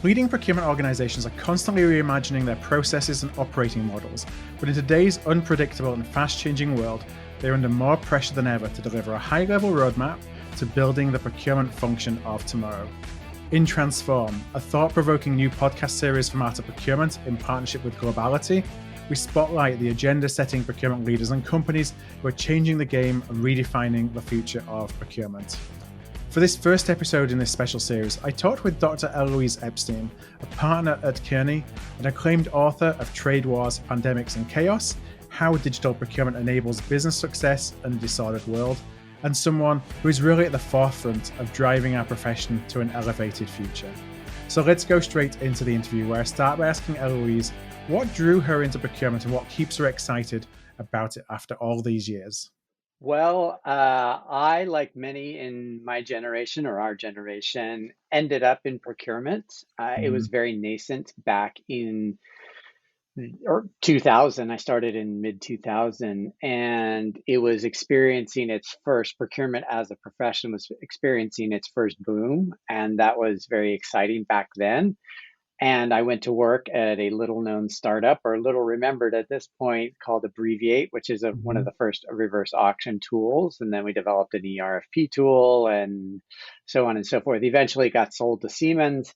Leading procurement organizations are constantly reimagining their processes and operating models, but in today's unpredictable and fast-changing world, they're under more pressure than ever to deliver a high-level roadmap to building the procurement function of tomorrow. In Transform, a thought-provoking new podcast series from Art of Procurement in partnership with Globality, we spotlight the agenda-setting procurement leaders and companies who are changing the game and redefining the future of procurement. For this first episode in this special series, I talked with Dr. Elouise Epstein, a partner at Kearney, an acclaimed author of Trade Wars, Pandemics and Chaos, How Digital Procurement Enables Business Success in a Disordered World, and someone who is really at the forefront of driving our profession to an elevated future. So let's go straight into the interview, where I start by asking Elouise what drew her into procurement and what keeps her excited about it after all these years. Well, I, like many in my generation or our generation, ended up in procurement. It was very nascent back in or 2000. I started in mid 2000, and it was experiencing its first procurement as a profession was experiencing its first boom, and that was very exciting back then. And I went to work at a little known startup, or little remembered at this point, called Abbreviate, which is one of the first reverse auction tools. And then we developed an ERFP tool and so on and so forth. Eventually it got sold to Siemens.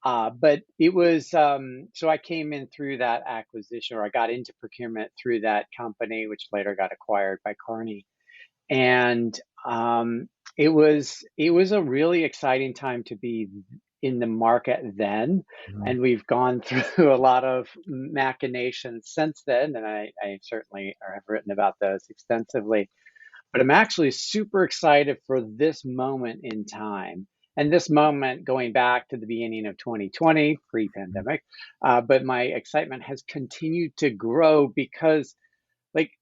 But it was, so I came in through that acquisition, or I got into procurement through that company, which later got acquired by Kearney. And it was a really exciting time to be in the market then, and we've gone through a lot of machinations since then, and I certainly have written about those extensively. But I'm actually super excited for this moment in time, and this moment going back to the beginning of 2020, pre-pandemic. But my excitement has continued to grow because, like,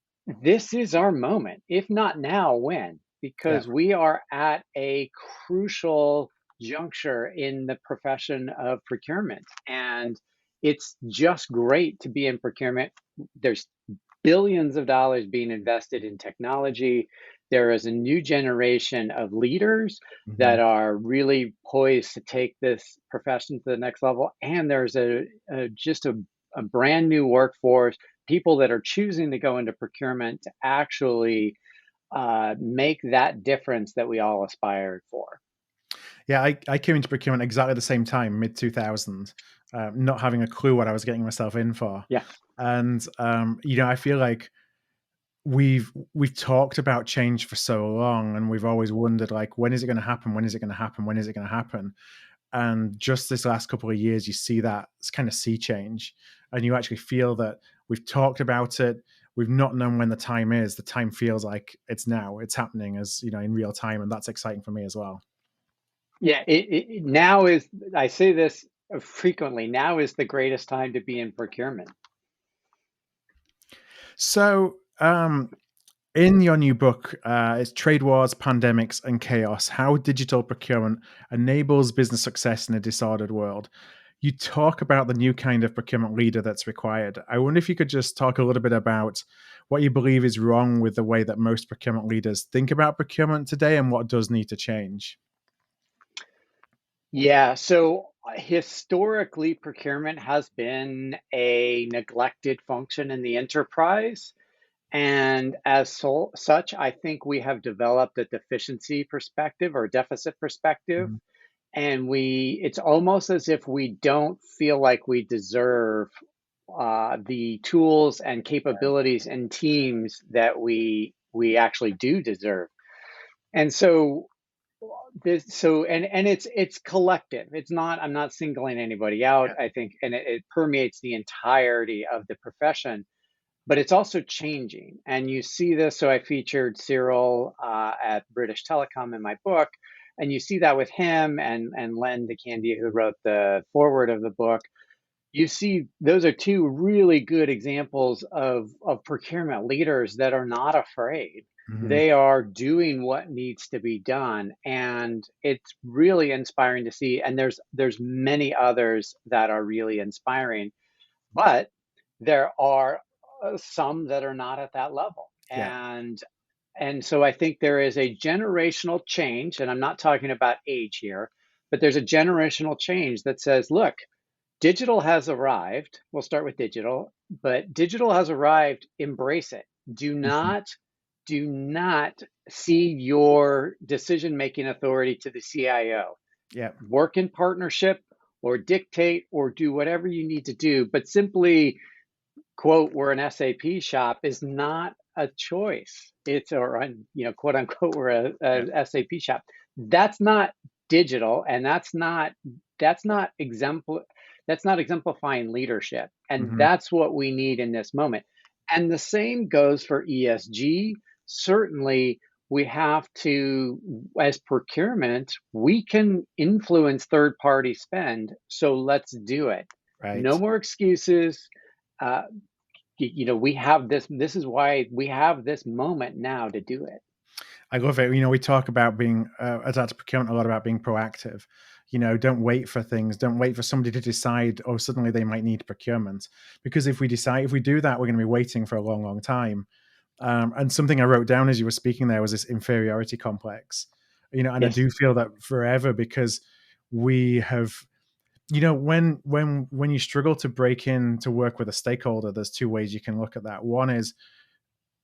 this is our moment. If not now, when? Yeah. Because we are at a crucial juncture in the profession of procurement. And it's just great to be in procurement. There's billions of dollars being invested in technology. There is a new generation of leaders that are really poised to take this profession to the next level. And there's just a brand new workforce, people that are choosing to go into procurement to actually make that difference that we all aspired for. Yeah, I came into procurement exactly the same time, mid 2000, not having a clue what I was getting myself in for. Yeah. And I feel like we've talked about change for so long, and we've always wondered, like, when is it going to happen? When is it going to happen? When is it going to happen? And just this last couple of years, you see that kind of sea change, and you actually feel that we've talked about it. We've not known when the time is. The time feels like it's now. It's happening as in real time, and that's exciting for me as well. Yeah. Now is, I say this frequently, now is the greatest time to be in procurement. So, in your new book, it's Trade Wars, Pandemics and Chaos, How Digital Procurement Enables Business Success in a Disordered World. You talk about the new kind of procurement leader that's required. I wonder if you could just talk a little bit about what you believe is wrong with the way that most procurement leaders think about procurement today and what does need to change. Yeah. So historically, procurement has been a neglected function in the enterprise. And as such, I think we have developed a deficiency perspective or deficit perspective. Mhm. And it's almost as if we don't feel like we deserve the tools and capabilities and teams that we actually do deserve. And so it's collective. It's not, I'm not singling anybody out, Yeah. I think, and it permeates the entirety of the profession, but it's also changing. And you see this. So I featured Cyril at British Telecom in my book, and you see that with him and Len DeCandia, who wrote the foreword of the book. You see, those are two really good examples of procurement leaders that are not afraid. Mhm. They are doing what needs to be done, and it's really inspiring to see. And there's many others that are really inspiring, but there are some that are not at that level. Yeah. And so I think there is a generational change, and I'm not talking about age here. but there's a generational change that says, look, digital has arrived. We'll start with digital, but digital has arrived. Embrace it. Do Mhm. not, do not cede your decision-making authority to the CIO. Yeah. Work in partnership or dictate or do whatever you need to do, but simply quote, we're an SAP shop is not a choice. It's, or, quote unquote, we're Yeah. a SAP shop. That's not digital, and that's not exempl that's not exemplifying leadership. And Mhm. that's what we need in this moment. And the same goes for ESG. Certainly, we have to, as procurement, we can influence third party spend. So let's do it. No Right. more excuses. Uh, we have this is why we have this moment now to do it. I love it. We talk about being, as Art of Procurement, a lot about being proactive. Don't wait for things. Don't wait for somebody to decide, oh, suddenly they might need procurement. Because if we do that, we're going to be waiting for a long, long time. And something I wrote down as you were speaking there was this inferiority complex. And I Yes. do feel that forever because we have, when you struggle to break in to work with a stakeholder, there's two ways you can look at that. One is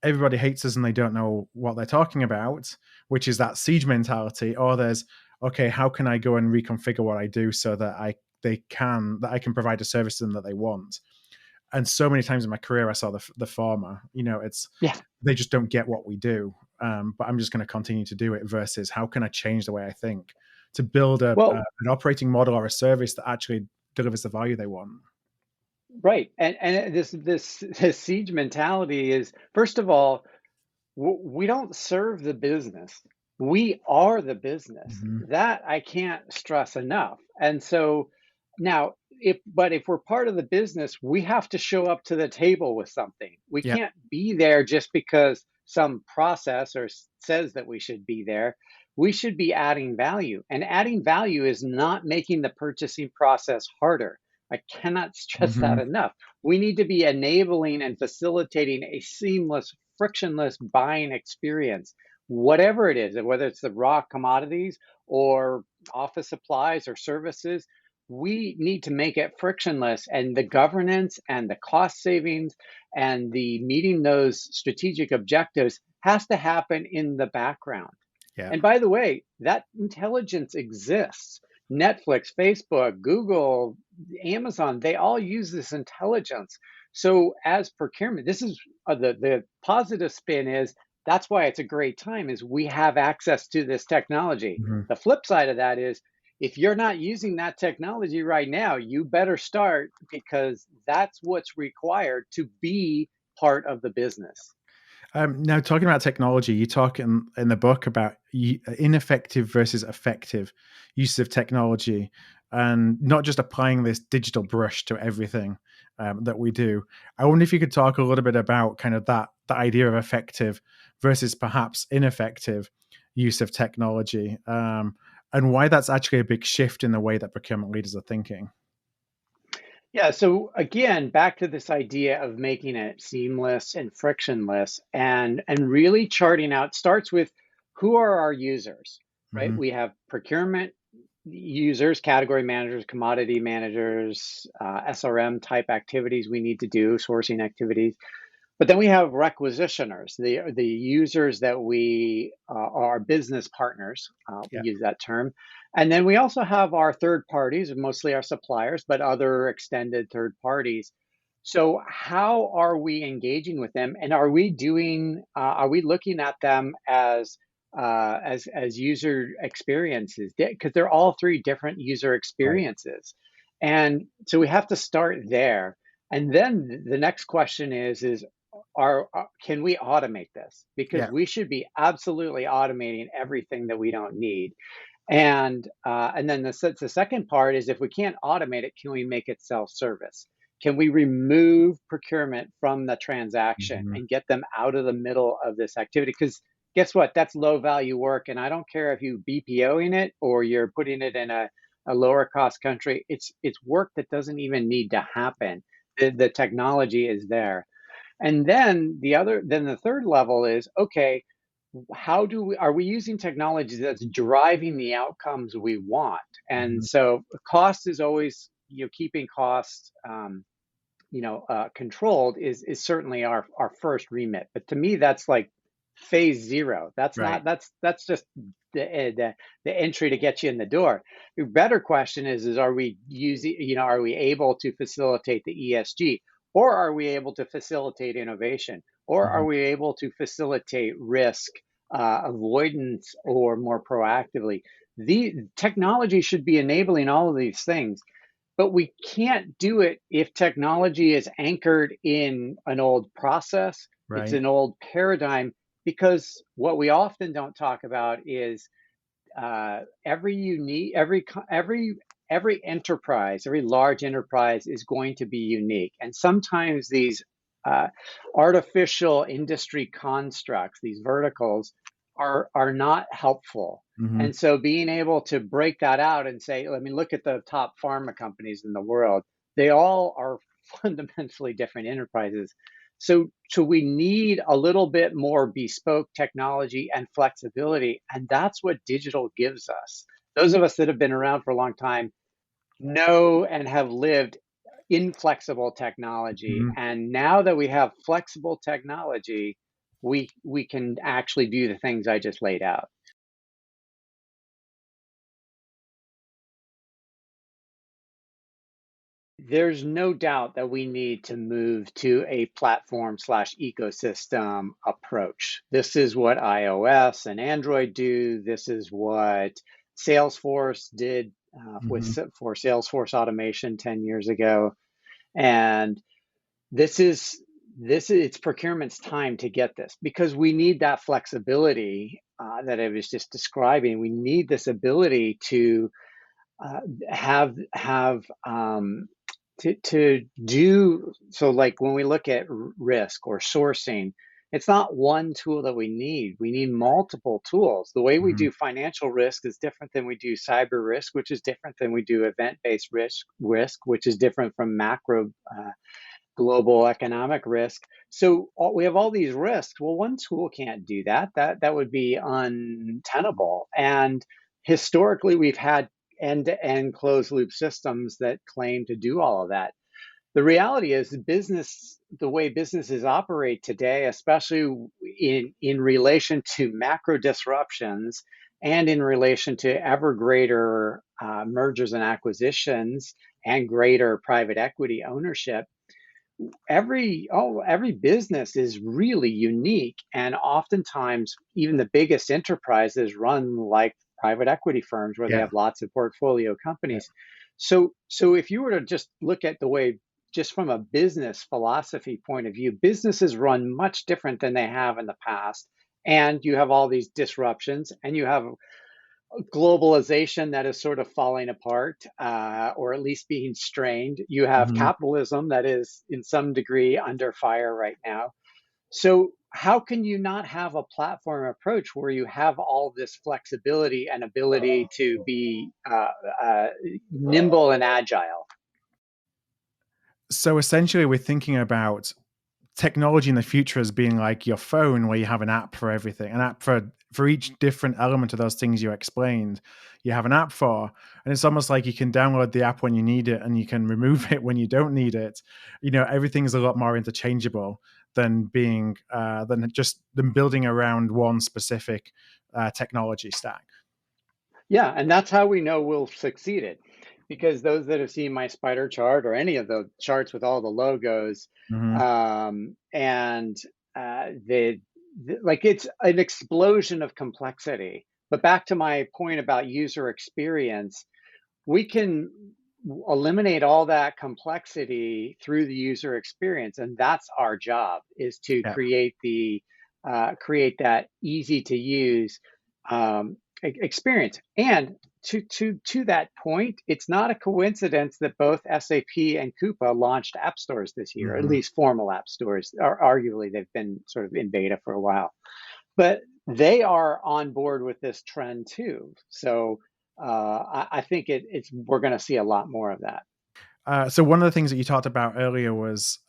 everybody hates us and they don't know what they're talking about, which is that siege mentality. Or there's, okay, how can I go and reconfigure what I do so that I can provide a service to them that they want? And so many times in my career, I saw the former. It's Yeah. they just don't get what we do, but I'm just going to continue to do it. Versus, how can I change the way I think to build Well, an operating model or a service that actually delivers the value they want? right. And this siege mentality is, first of all, we don't serve the business. We are the business. Hmm. That I can't stress enough. And so now, if we're part of the business, we have to show up to the table with something. We Yeah. can't be there just because some process or says that we should be there. We should be adding value. And adding value is not making the purchasing process harder. I cannot stress that Hmm. enough. We need to be enabling and facilitating a seamless, frictionless buying experience, whatever it is, whether it's the raw commodities or office supplies or services. We need to make it frictionless, and the governance and the cost savings and the meeting those strategic objectives has to happen in the background. Yeah. And by the way, that intelligence exists. Netflix, Facebook, Google, Amazon, they all use this intelligence. So as procurement, this is the positive spin is that's why it's a great time is we have access to this technology. Hmm. The flip side of that is if you're not using that technology right now, you better start because that's what's required to be part of the business. Now, talking about technology, you talk in the book about ineffective versus effective use of technology, and not just applying this digital brush to everything that we do. I wonder if you could talk a little bit about kind of the idea of effective versus perhaps ineffective use of technology, and why that's actually a big shift in the way that procurement leaders are thinking. Yeah, so again, back to this idea of making it seamless and frictionless and really charting out starts with who are our users, right? Hmm. We have procurement users, category managers, commodity managers, SRM type activities we need to do, sourcing activities. But then we have requisitioners, the users that we are business partners, we Yeah. use that term. And then we also have our third parties, mostly our suppliers, but other extended third parties. So how are we engaging with them? And are we looking at them as user experiences? Because they're all three different user Right. experiences. And so we have to start there. And then the next question is can we automate this? Because Yeah. we should be absolutely automating everything that we don't need. And then the second part is if we can't automate it, can we make it self-service? Can we remove procurement from the transaction Hmm. and get them out of the middle of this activity? Because guess what? That's low value work. And I don't care if you BPOing it or you're putting it in a lower cost country. It's work that doesn't even need to happen. The technology is there. And then the third level is okay, are we using technology that's driving the outcomes we want? And so cost is always, keeping costs, controlled is certainly our first remit. But to me, that's like phase zero. That's Right. not that's just the entry to get you in the door. The better question is are we using, are we able to facilitate the ESG, or are we able to facilitate innovation, or are Mhm. we able to facilitate risk avoidance, or more proactively? The technology should be enabling all of these things, but we can't do it if technology is anchored in an old process. It's Right. an old paradigm, because what we often don't talk about is every enterprise, every large enterprise is going to be unique, and sometimes these uh, artificial industry constructs, these verticals, are not helpful. Mhm. And so, being able to break that out and say, I mean, look at the top pharma companies in the world; they all are fundamentally different enterprises. So we need a little bit more bespoke technology and flexibility, and that's what digital gives us. Those of us that have been around for a long time know and have lived inflexible technology. Mhm. And now that we have flexible technology, we can actually do the things I just laid out. There's no doubt that we need to move to a platform slash ecosystem approach. This is what iOS and Android do. This is what Salesforce did Mhm. for Salesforce automation 10 years ago. And this is it's procurement's time to get this, because we need that flexibility that I was just describing. We need this ability to uh, have to do so. Like when we look at risk or sourcing, it's not one tool that we need multiple tools. The way we Mhm. do financial risk is different than we do cyber risk, which is different than we do event-based risk, which is different from macro global economic risk. So we have all these risks. Well, one tool can't do that. That would be untenable. And historically, we've had end-to-end closed loop systems that claim to do all of that. The reality is the way businesses operate today, especially in relation to macro disruptions and in relation to ever greater mergers and acquisitions and greater private equity ownership, every business is really unique, and oftentimes even the biggest enterprises run like private equity firms where they Yeah. have lots of portfolio Yeah. companies. So if you were to just look at the way, just from a business philosophy point of view, businesses run much different than they have in the past, and you have all these disruptions, and you have globalization that is sort of falling apart, or at least being strained. You have Mhm. capitalism that is, in some degree, under fire right now. So, how can you not have a platform approach where you have all this flexibility and ability to be uh, nimble and agile? So essentially, we're thinking about technology in the future as being like your phone, where you have an app for everything, an app for each different element of those things you explained. You have an app for, and it's almost like you can download the app when you need it, and you can remove it when you don't need it. Everything's a lot more interchangeable than just them building around one specific technology stack. Yeah, and that's how we know we'll succeed it. Because those that have seen my spider chart or any of the charts with all the logos, Hmm. and like, it's an explosion of complexity. But back to my point about user experience, we can eliminate all that complexity through the user experience, and that's our job, is to Yeah. create that easy to use experience. And to that point, it's not a coincidence that both SAP and Coupa launched app stores this year, at Hmm. least formal app stores. Or arguably, they've been sort of in beta for a while, but they are on board with this trend too. So I think it's we're going to see a lot more of that. So one of the things that you talked about earlier was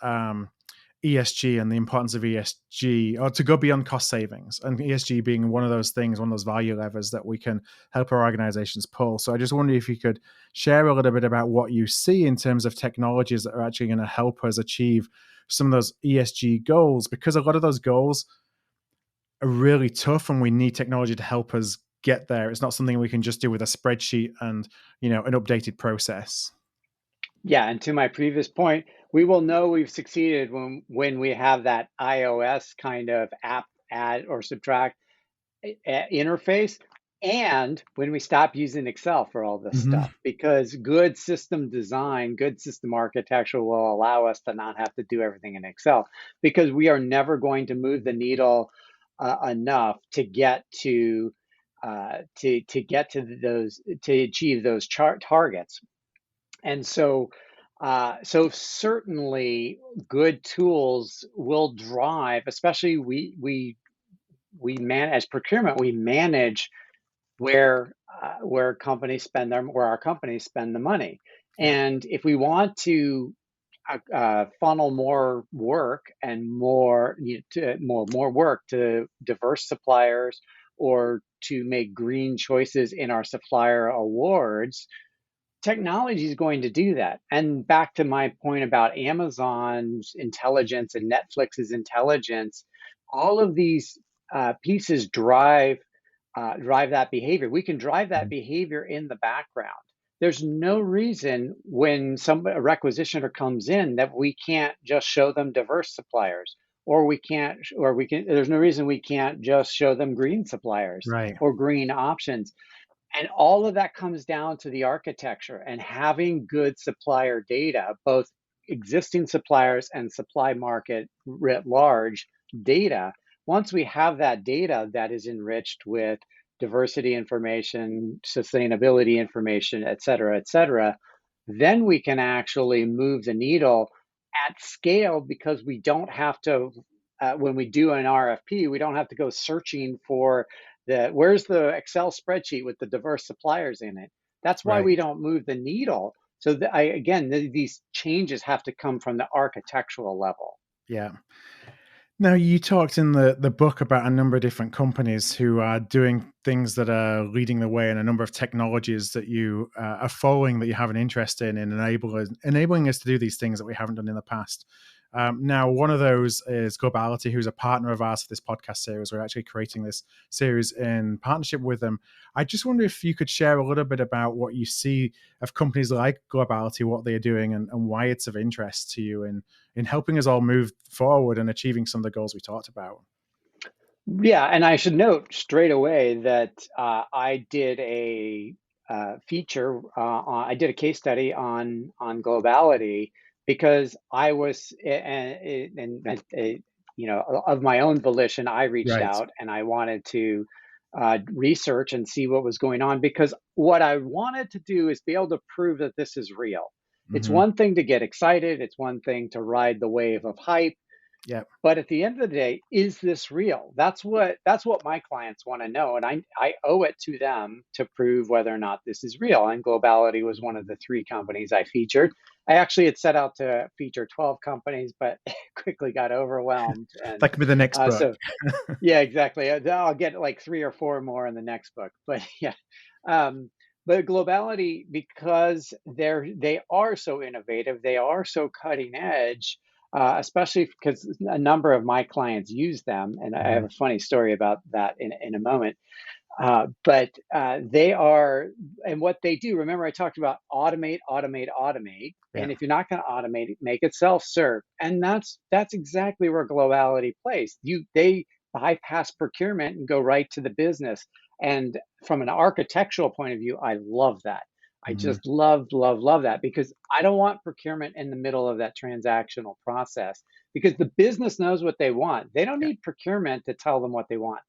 ESG and the importance of ESG, or to go beyond cost savings, and ESG being one of those things, one of those value levers that we can help our organizations pull. So I just wonder if you could share a little bit about what you see in terms of technologies that are actually going to help us achieve some of those ESG goals, because a lot of those goals are really tough and we need technology to help us get there. It's not something we can just do with a spreadsheet and, an updated process. Yeah, and to my previous point, we will know we've succeeded when we have that iOS kind of app add or subtract interface, and when we stop using Excel for all this Mm-hmm. stuff, because good system design, good system architecture will allow us to not have to do everything in Excel, because we are never going to move the needle enough to get to get to those to achieve those chart targets. And so certainly good tools will drive, especially we man as procurement, we manage where companies spend where our companies spend the money. Yeah. And if we want to funnel more work and more work to diverse suppliers, or to make green choices in our supplier awards, technology is going to do that. And back to my point about Amazon's intelligence and Netflix's intelligence, all of these pieces drive that behavior. We can drive that behavior in the background. There's no reason when a requisitioner comes in that we can't just show them diverse suppliers, or we can. There's no reason we can't just show them green suppliers Right. or green options. And all of that comes down to the architecture and having good supplier data, both existing suppliers and supply market writ large data. Once we have that data that is enriched with diversity information, sustainability information, et cetera, then we can actually move the needle at scale, because we don't have to, when we do an RFP, we don't have to go searching for where's the Excel spreadsheet with the diverse suppliers in it. That's why Right. we don't move the needle. So again, these changes have to come from the architectural level. Yeah. Now, you talked in the book about a number of different companies who are doing things that are leading the way, and a number of technologies that you are following that you have an interest in, and enabling us to do these things that we haven't done in the past. Now, one of those is Globality, who's a partner of ours for this podcast series. We're actually creating this series in partnership with them. I just wonder if you could share a little bit about what you see of companies like Globality, what they're doing, and why it's of interest to you in helping us all move forward and achieving some of the goals we talked about. Yeah, and I should note straight away that I did I did a case study on globality, because I was of my own volition, I reached Right. out and I wanted to research and see what was going on, because what I wanted to do is be able to prove that this is real. It's Mm-hmm. one thing to get excited, it's one thing to ride the wave of hype, Yeah. but at the end of the day, is this real? That's what my clients want to know, and I owe it to them to prove whether or not this is real. And Globality was one of the three companies I featured. I actually had set out to feature 12 companies, but quickly got overwhelmed. And That could be the next book. so yeah, exactly. I'll get like three or four more in the next book. But yeah, um, but Globality, because they are so innovative, they are so cutting edge, especially because a number of my clients use them, and I have Mhm. a funny story about that in a moment. But they are, and what they do, remember I talked about automate, automate, automate. Yeah. And if you're not going to automate it, make it self-serve. And that's exactly where Globality plays. They bypass procurement and go right to the business. And from an architectural point of view, I love that. I Mhm. just love, love, love that, because I don't want procurement in the middle of that transactional process, because the business knows what they want. They don't Yeah. need procurement to tell them what they want.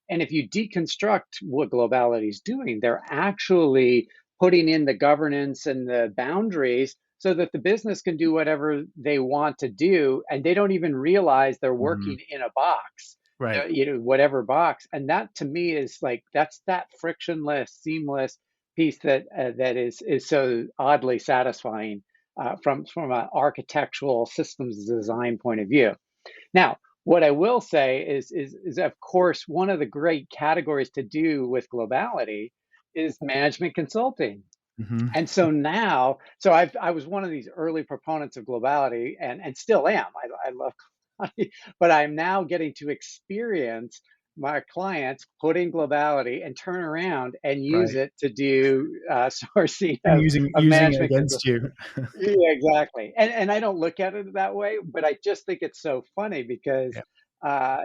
And if you deconstruct what globality is doing, they're actually putting in the governance and the boundaries so that the business can do whatever they want to do, and they don't even realize they're Mhm. working in a box, Right. whatever box. And that to me is like that's that frictionless, seamless piece that is so oddly satisfying from an architectural systems design point of view. Now, what I will say is of course one of the great categories to do with Globality is management consulting. Hmm. And so now, I was one of these early proponents of Globality, and still am. I love Globality, but I'm now getting to experience my clients put in Globality and turn around and use Right. it to do sourcing And of using it management against consulting. you. Yeah, exactly. And I don't look at it that way, but I just think it's so funny because Yeah.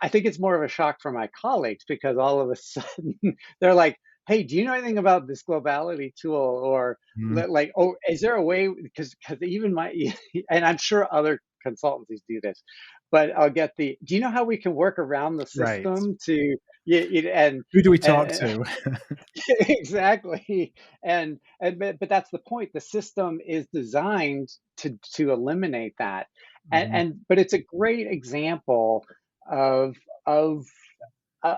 I think it's more of a shock for my colleagues because all of a sudden they're like, "Hey, do you know anything about this Globality tool?" Or Mm, like, "Oh, is there a way?" Because even my and I'm sure other consultancies do this, but I'll get the, "Do you know how we can work around the right. system to and Who do we talk and to? exactly. But that's the point. The system is designed to eliminate that. Hmm. But it's a great example of of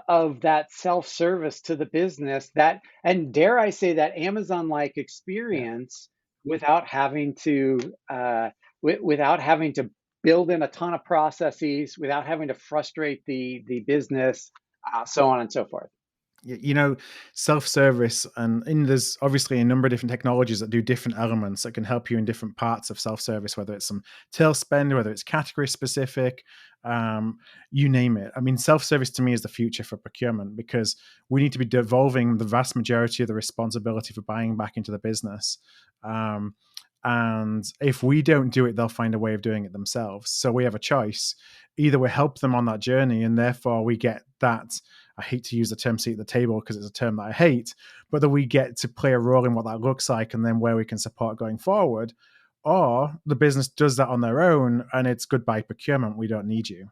of that self-service to the business, that, and dare I say, that Amazon-like Yeah. experience without having to without having to build in a ton of processes, without having to frustrate the business, so on and so forth. You know, self-service, and there's obviously a number of different technologies that do different elements that can help you in different parts of self-service, whether it's some tail spend, whether it's category specific, um, you name it. I mean, self-service to me is the future for procurement because we need to be devolving the vast majority of the responsibility for buying back into the business. Um, and if we don't do it, they'll find a way of doing it themselves. So we have a choice. Either we help them on that journey, and therefore we get that. I hate to use the term seat at the table because it's a term that I hate, but that we get to play a role in what that looks like and then where we can support going forward. Or the business does that on their own and it's goodbye procurement. We don't need you.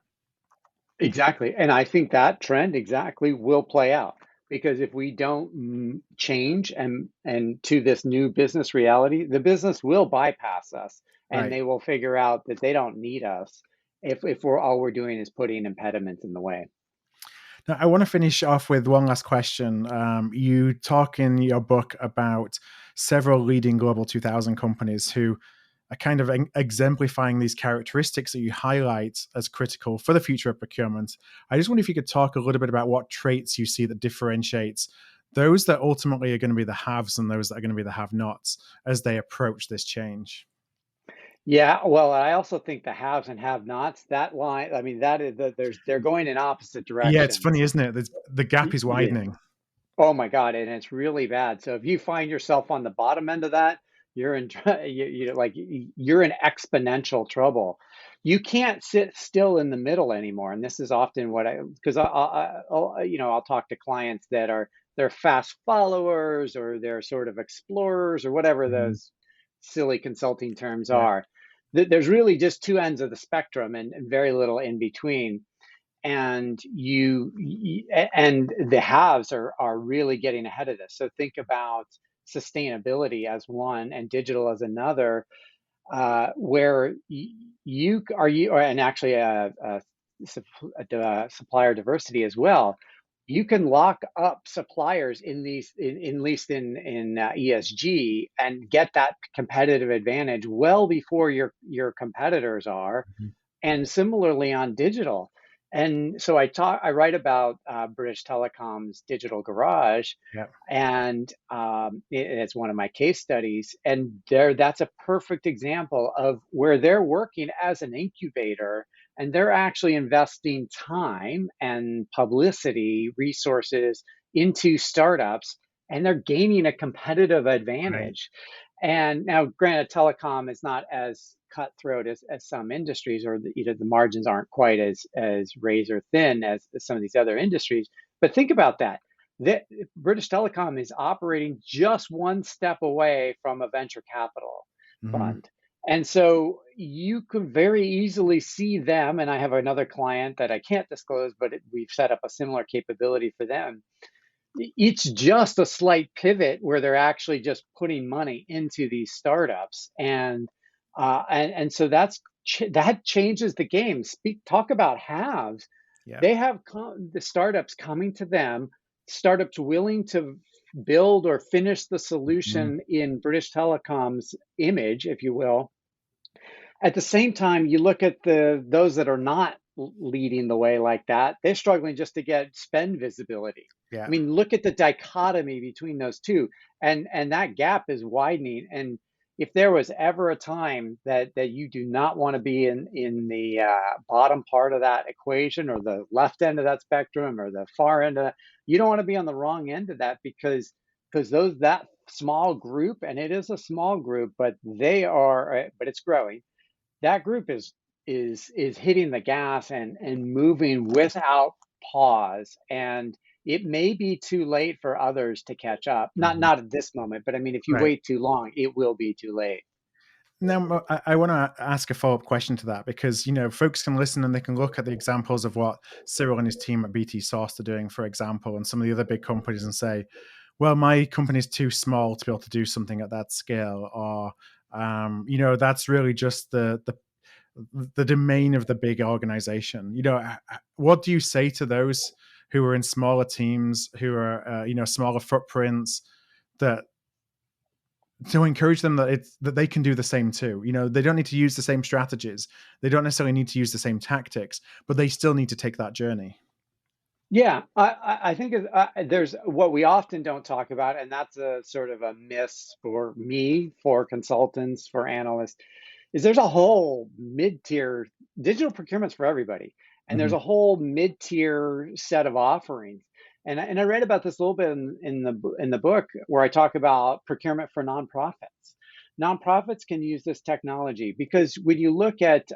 Exactly. And I think that trend exactly will play out because if we don't change and to this new business reality, the business will bypass us and Right. they will figure out that they don't need us if we're all we're doing is putting impediments in the way. Now, I want to finish off with one last question. You talk in your book about several leading global 2000 companies who are kind of exemplifying these characteristics that you highlight as critical for the future of procurement. I just wonder if you could talk a little bit about what traits you see that differentiates those that ultimately are going to be the haves and those that are going to be the have-nots as they approach this change. Yeah, well, I also think the haves and have-nots, that line, I mean, that is they're going in opposite Yeah, it's funny, directions. isn't it? The gap is Yeah. widening. Oh my God, and it's really bad. So if you find yourself on the bottom end of that, you're in you're in exponential trouble. You can't sit still in the middle anymore. And this is often what I, because I'll talk to clients that are, they're fast followers or they're sort of explorers or whatever Mhm. those silly consulting terms Yeah, are. There's really just two ends of the spectrum and very little in between, and and the haves are really getting ahead of this. So think about sustainability as one and digital as another, where you are you or and actually supplier diversity as well. You can lock up suppliers in these, in at least in ESG, and get that competitive advantage well before your competitors are, mhm, and similarly on digital. And so I write about British Telecom's digital garage, yeah, and it's one of my case studies. And that's a perfect example of where they're working as an incubator, and they're actually investing time and publicity resources into startups, and they're gaining a competitive right. advantage. And now, granted, telecom is not as cutthroat as some industries, or the margins aren't quite as razor thin as some of these other industries. But think about that. The, British Telecom is operating just one step away from a venture capital Mhm. fund. And so you could very easily see them, and I have another client that I can't disclose, but we've set up a similar capability for them. It's just a slight pivot where they're actually just putting money into these startups, and so that changes the game. Talk about halves. Yeah. They have the startups coming to them, startups willing to build or finish the Mhm. solution in British Telecom's image, if you will. At the same time, you look at those that are not leading the way like that, they're struggling just to get spend visibility. I Yeah. mean, look at the dichotomy between those two, and that gap is widening. And if there was ever a time that you do not want to be in the bottom part of that equation, or the left end of that spectrum, or the far end of that, you don't want to be on the wrong end of that, because those that small group, and it is a small group, but they are, but it's growing, that group is hitting the gas and moving without pause. And it may be too late for others to catch up. Not Mhm. not at this moment, but I mean, if you Right. wait too long, it will be too late. Now, I want to ask a follow-up question to that because, folks can listen and they can look at the examples of what Cyril and his team at BT Sourced are doing, for example, and some of the other big companies and say, well, my company's too small to be able to do something at that scale, or, that's really just the domain of the big organization. What do you say to those who are in smaller teams, who are, smaller footprints, that to encourage them that they can do the same too. They don't need to use the same strategies. They don't necessarily need to use the same tactics, but they still need to take that journey. Yeah, I think there's what we often don't talk about, and that's a sort of a miss for me, for consultants, for analysts, is there's a whole mid-tier digital procurements for everybody, and there's Hmm. a whole mid-tier set of offerings. And I read about this a little bit in the book, where I talk about procurement for nonprofits. Nonprofits can use this technology because when you look at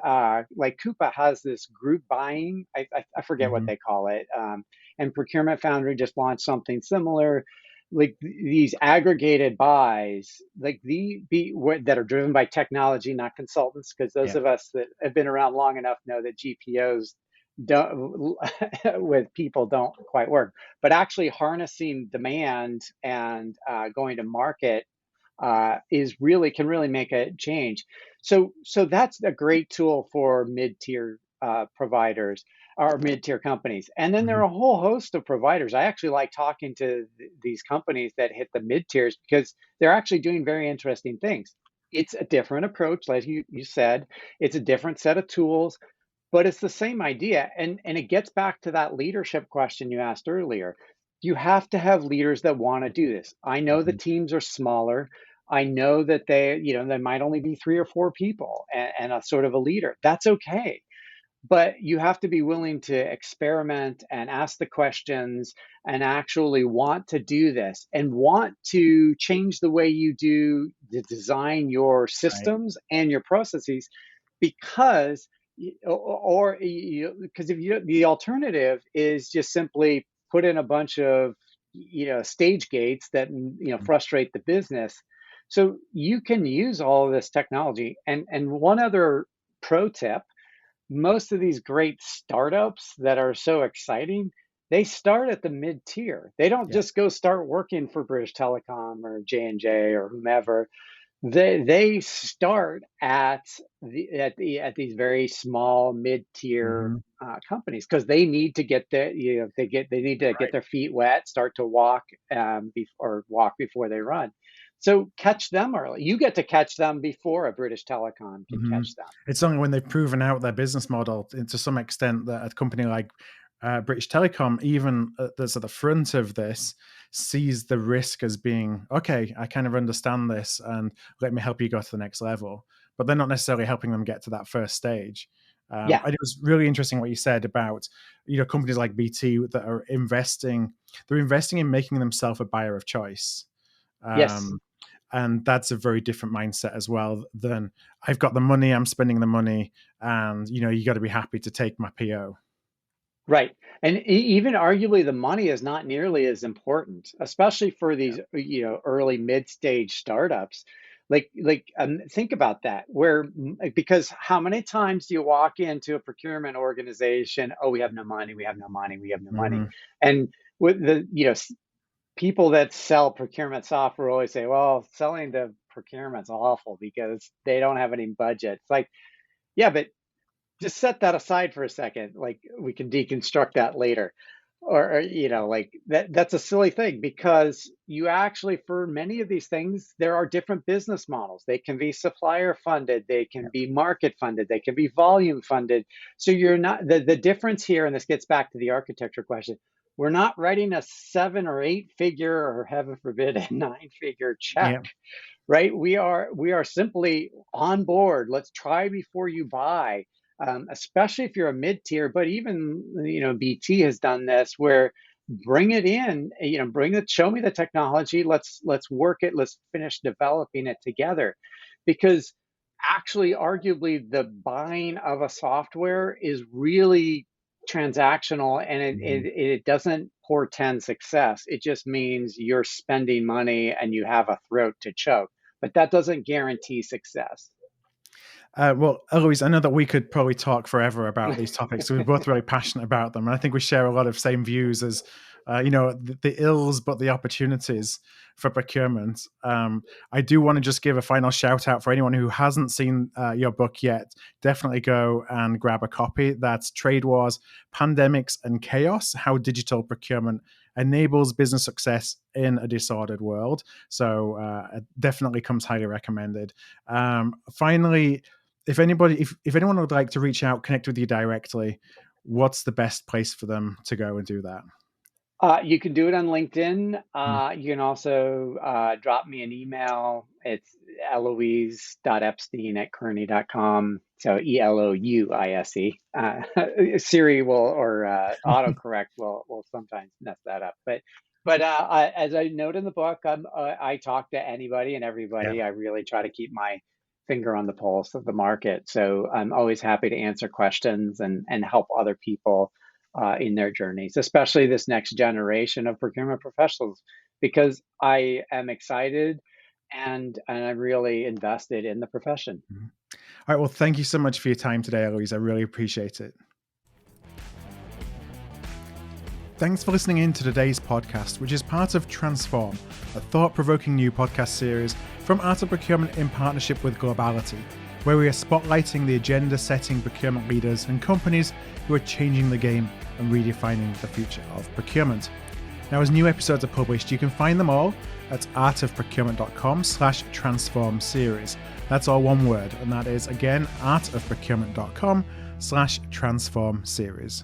like Coupa has this group buying, I forget what Hmm. they call it, and Procurement Foundry just launched something similar, like these aggregated buys, like that are driven by technology, not consultants, because those Yeah. of us that have been around long enough know that GPOs don't with people don't quite work, but actually harnessing demand and going to market is really can really make a change. So that's a great tool for mid-tier providers or mid-tier companies. And then there Hmm. are a whole host of providers. I actually like talking to these companies that hit the mid-tiers because they're actually doing very interesting things. It's a different approach, like you said. It's a different set of tools, but it's the same idea. And it gets back to that leadership question you asked earlier. You have to have leaders that want to do this. I know the Hmm. teams are smaller. I know that they might only be 3 or 4 people and a sort of a leader. That's okay. But you have to be willing to experiment and ask the questions and actually want to do this and want to change the way you do the design your Right. systems and your processes, because or because if you the alternative is just simply put in a bunch of stage gates that frustrate the business. So you can use all of this technology. And one other pro tip: most of these great startups that are so exciting, they start at the mid tier. They don't Yeah. just go start working for British Telecom or J&J or whomever. They start at these very small mid tier Hmm. companies, because they need to get their they need to get Right. their feet wet, start to walk, or walk before they run. So catch them early. You get to catch them before a British Telecom can Hmm. catch them. It's only when they've proven out their business model to some extent that a company like British Telecom, even that's at the front of this, sees the risk as being okay. I kind of understand this, and let me help you go to the next level. But they're not necessarily helping them get to that first stage. Yeah. And it was really interesting what you said about companies like BT that are investing. They're investing in making themselves a buyer of choice. Yes. Um, and that's a very different mindset as well than I've got the money, I'm spending the money, and you got to be happy to take my PO. Right. And even arguably the money is not nearly as important, especially for Yeah. these, early mid-stage startups. Think about that, because how many times do you walk into a procurement organization? Oh, we have no money, we have no money, we have no money. Hmm. And with people that sell procurement software always say, well, selling to procurement's awful because they don't have any budget. It's like, yeah, but just set that aside for a second. Like, we can deconstruct that later. or like that's a silly thing because you actually, for many of these things, there are different business models. They can be supplier funded, they can be market funded, they can be volume funded. So you're not the difference here, and this gets back to the architecture question. We're not writing a 7 or 8 figure, or heaven forbid, a 9 figure check, Yeah. right? We are simply on board. Let's try before you buy, especially if you're a mid tier. But even BT has done this, where bring it in, bring it, show me the technology. Let's work it. Let's finish developing it together, because actually, arguably, the buying of a software is really transactional, and it doesn't portend success. It just means you're spending money and you have a throat to choke, but that doesn't guarantee success. Well, Eloise, I know that we could probably talk forever about these topics. So we're both really passionate about them. And I think we share a lot of same views as, the ills, but the opportunities for procurement. I do want to just give a final shout out for anyone who hasn't seen your book yet. Definitely go and grab a copy. That's Trade Wars, Pandemics and Chaos, How Digital Procurement Enables Business Success in a Disordered World. So it definitely comes highly recommended. Finally, if anyone would like to reach out, connect with you directly, what's the best place for them to go and do that? You can do it on LinkedIn. Mm. You can also drop me an email. It's Elouise.epstein@Kearney.com. So Elouise. Siri will, or autocorrect will sometimes mess that up. But as I note in the book, I talk to anybody and Yeah. everybody. I really try to keep my finger on the pulse of the market. So I'm always happy to answer questions and help other people in their journeys, especially this next generation of procurement professionals, because I am excited and I'm really invested in the profession. Mhm. All right. Well, thank you so much for your time today, Eloise. I really appreciate it. Thanks for listening in to today's podcast, which is part of Transform, a thought-provoking new podcast series from Art of Procurement in partnership with Globality, where we are spotlighting the agenda-setting procurement leaders and companies who are changing the game and redefining the future of procurement. Now, as new episodes are published, you can find them all at artofprocurement.com/transform series. That's all one word, and that is, again, artofprocurement.com/transform series.